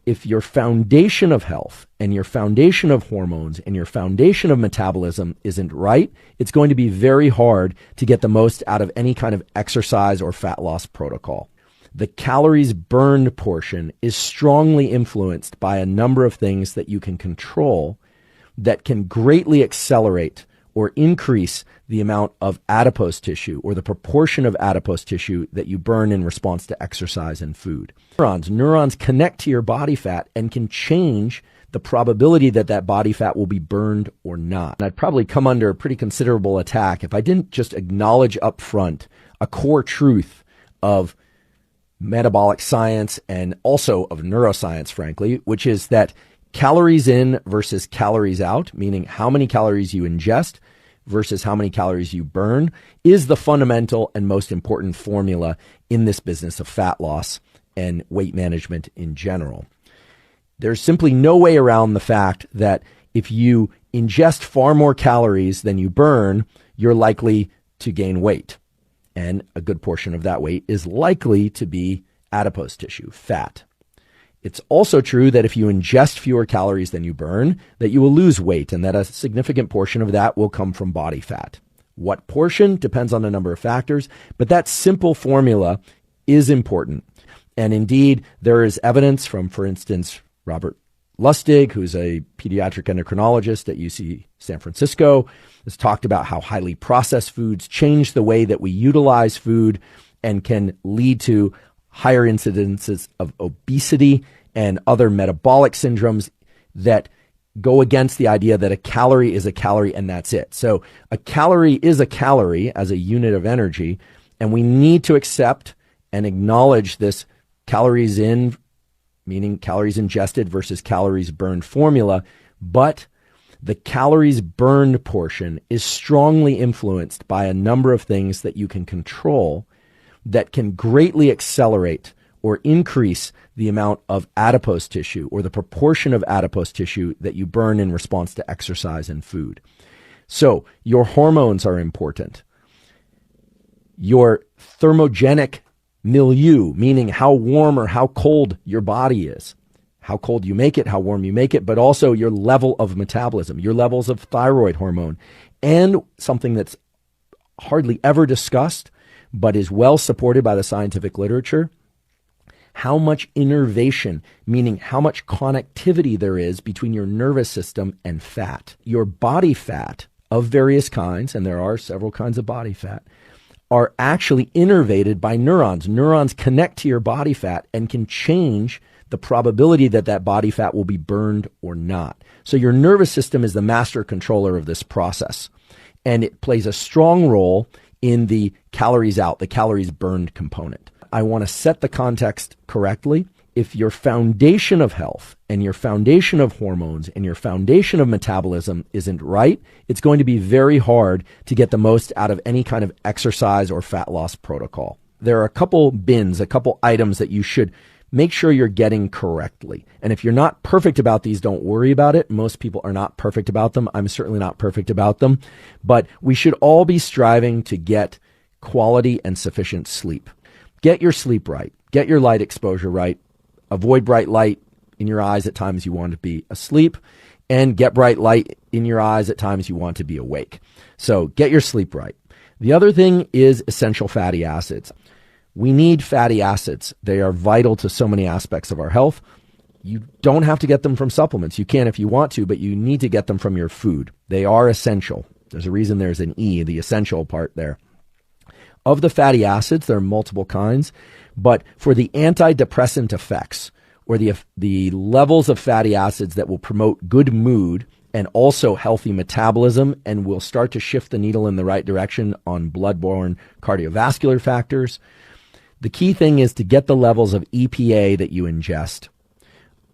if your foundation of health and your foundation of hormones and your foundation of metabolism isn't right, it's going to be very hard to get the most out of any kind of exercise or fat loss protocol. The calories burned portion is strongly influenced by a number of things that you can control that can greatly accelerate or increase the amount of adipose tissue or the proportion of adipose tissue that you burn in response to exercise and food. Neurons connect to your body fat and can change the probability that that body fat will be burned or not. And I'd probably come under a pretty considerable attack if I didn't just acknowledge up front a core truth of metabolic science and also of neuroscience, frankly, which is that calories in versus calories out, meaning how many calories you ingest versus how many calories you burn, is the fundamental and most important formula in this business of fat loss and weight management in general. There's simply no way around the fact that if you ingest far more calories than you burn, you're likely to gain weight. And a good portion of that weight is likely to be adipose tissue, fat. It's also true that if you ingest fewer calories than you burn, that you will lose weight and that a significant portion of that will come from body fat. What portion depends on a number of factors, but that simple formula is important. And indeed, there is evidence from, for instance, Robert Lustig, who's a pediatric endocrinologist at UC San Francisco, has talked about how highly processed foods change the way that we utilize food and can lead to higher incidences of obesity and other metabolic syndromes that go against the idea that a calorie is a calorie and that's it. So a calorie is a calorie as a unit of energy, and we need to accept and acknowledge this calories in, meaning calories ingested versus calories burned formula, but the calories burned portion is strongly influenced by a number of things that you can control that can greatly accelerate or increase the amount of adipose tissue or the proportion of adipose tissue that you burn in response to exercise and food. So your hormones are important. Your thermogenic milieu, meaning how warm or how cold your body is, how cold you make it, how warm you make it, but also your level of metabolism, your levels of thyroid hormone, and something that's hardly ever discussed, but is well supported by the scientific literature, how much innervation, meaning how much connectivity there is between your nervous system and fat. Your body fat of various kinds, and there are several kinds of body fat, are actually innervated by neurons. Neurons connect to your body fat and can change the probability that that body fat will be burned or not. So your nervous system is the master controller of this process, and it plays a strong role in the calories out, the calories burned component. I want to set the context correctly. If your foundation of health and your foundation of hormones and your foundation of metabolism isn't right, it's going to be very hard to get the most out of any kind of exercise or fat loss protocol. There are a couple bins, a couple items that you should make sure you're getting correctly. And if you're not perfect about these, don't worry about it. Most people are not perfect about them. I'm certainly not perfect about them. But we should all be striving to get quality and sufficient sleep. Get your sleep right. Get your light exposure right. Avoid bright light in your eyes at times you want to be asleep, and get bright light in your eyes at times you want to be awake. So get your sleep right. The other thing is essential fatty acids. We need fatty acids. They are vital to so many aspects of our health. You don't have to get them from supplements. You can if you want to, but you need to get them from your food. They are essential. There's a reason there's an E, the essential part there. Of the fatty acids, there are multiple kinds, but for the antidepressant effects, or the levels of fatty acids that will promote good mood and also healthy metabolism, and will start to shift the needle in the right direction on blood-borne cardiovascular factors, the key thing is to get the levels of EPA that you ingest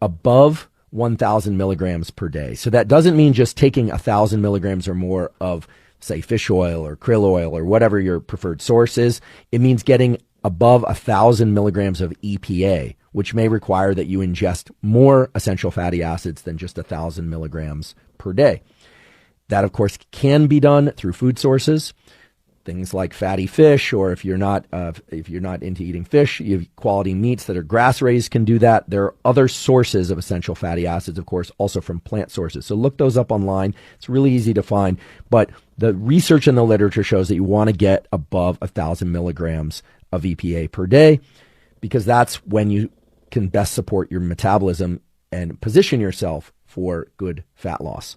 above 1,000 milligrams per day. So that doesn't mean just taking 1,000 milligrams or more of, say, fish oil or krill oil or whatever your preferred source is. It means getting above 1,000 milligrams of EPA, which may require that you ingest more essential fatty acids than just 1,000 milligrams per day. That, of course, can be done through food sources. things like fatty fish, or if you're not into eating fish, you have quality meats that are grass raised can do that. There are other sources of essential fatty acids, of course, also from plant sources. So look those up online. It's really easy to find, but the research in the literature shows that you want to get above 1,000 milligrams of EPA per day, because that's when you can best support your metabolism and position yourself for good fat loss.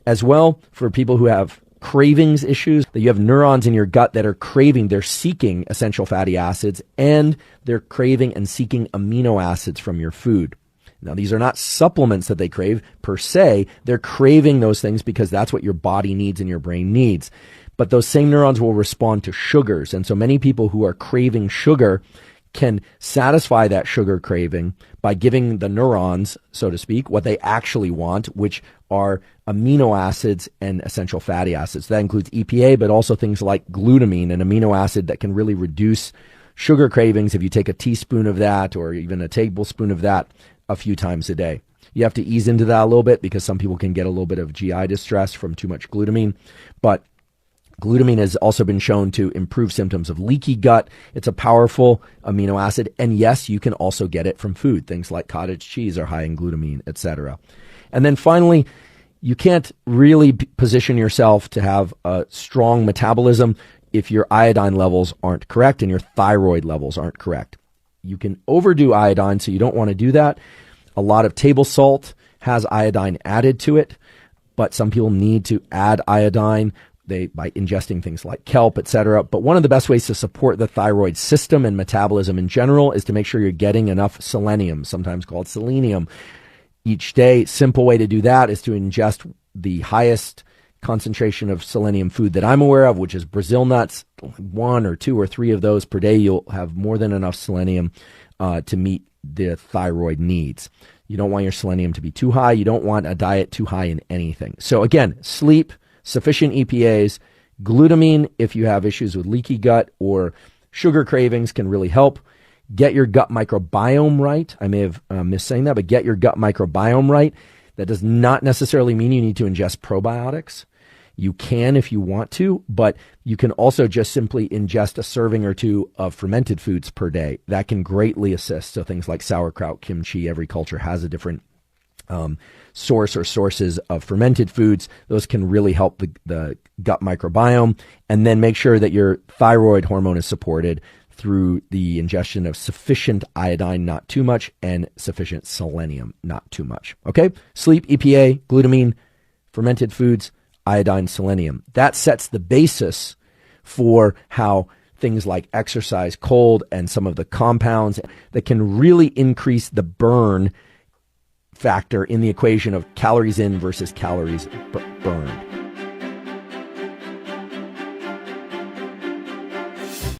As well, for people who have cravings issues, that you have neurons in your gut that are craving, they're seeking essential fatty acids, and they're craving and seeking amino acids from your food. Now, these are not supplements that they crave per se. They're craving those things because that's what your body needs and your brain needs. But those same neurons will respond to sugars. And so many people who are craving sugar can satisfy that sugar craving by giving the neurons, so to speak, what they actually want, which are amino acids and essential fatty acids. That includes EPA, but also things like glutamine, an amino acid that can really reduce sugar cravings if you take a teaspoon of that or even a tablespoon of that a few times a day. You have to ease into that a little bit because some people can get a little bit of GI distress from too much glutamine, but glutamine has also been shown to improve symptoms of leaky gut. It's a powerful amino acid. And yes, you can also get it from food. Things like cottage cheese are high in glutamine, etc. And then finally, you can't really position yourself to have a strong metabolism if your iodine levels aren't correct and your thyroid levels aren't correct. You can overdo iodine, so you don't want to do that. A lot of table salt has iodine added to it, but some people need to add iodine by ingesting things like kelp, etc. But one of the best ways to support the thyroid system and metabolism in general is to make sure you're getting enough selenium, sometimes called selenium, each day. Simple way to do that is to ingest the highest concentration of selenium food that I'm aware of, which is Brazil nuts. 1 or 2 or 3 of those per day, you'll have more than enough selenium to meet the thyroid needs. You don't want your selenium to be too high. You don't want a diet too high in anything. So again, sleep, sufficient EPAs, glutamine if you have issues with leaky gut or sugar cravings can really help. Get your gut microbiome right. I may have missed saying that, but get your gut microbiome right. That does not necessarily mean you need to ingest probiotics. You can if you want to, but you can also just simply ingest a serving or 2 of fermented foods per day. That can greatly assist. So things like sauerkraut, kimchi, every culture has a different source or sources of fermented foods. Those can really help the gut microbiome. And then make sure that your thyroid hormone is supported through the ingestion of sufficient iodine, not too much, and sufficient selenium, not too much. Okay? Sleep, EPA, glutamine, fermented foods, iodine, selenium. That sets the basis for how things like exercise, cold, and some of the compounds that can really increase the burn factor in the equation of calories in versus calories burned.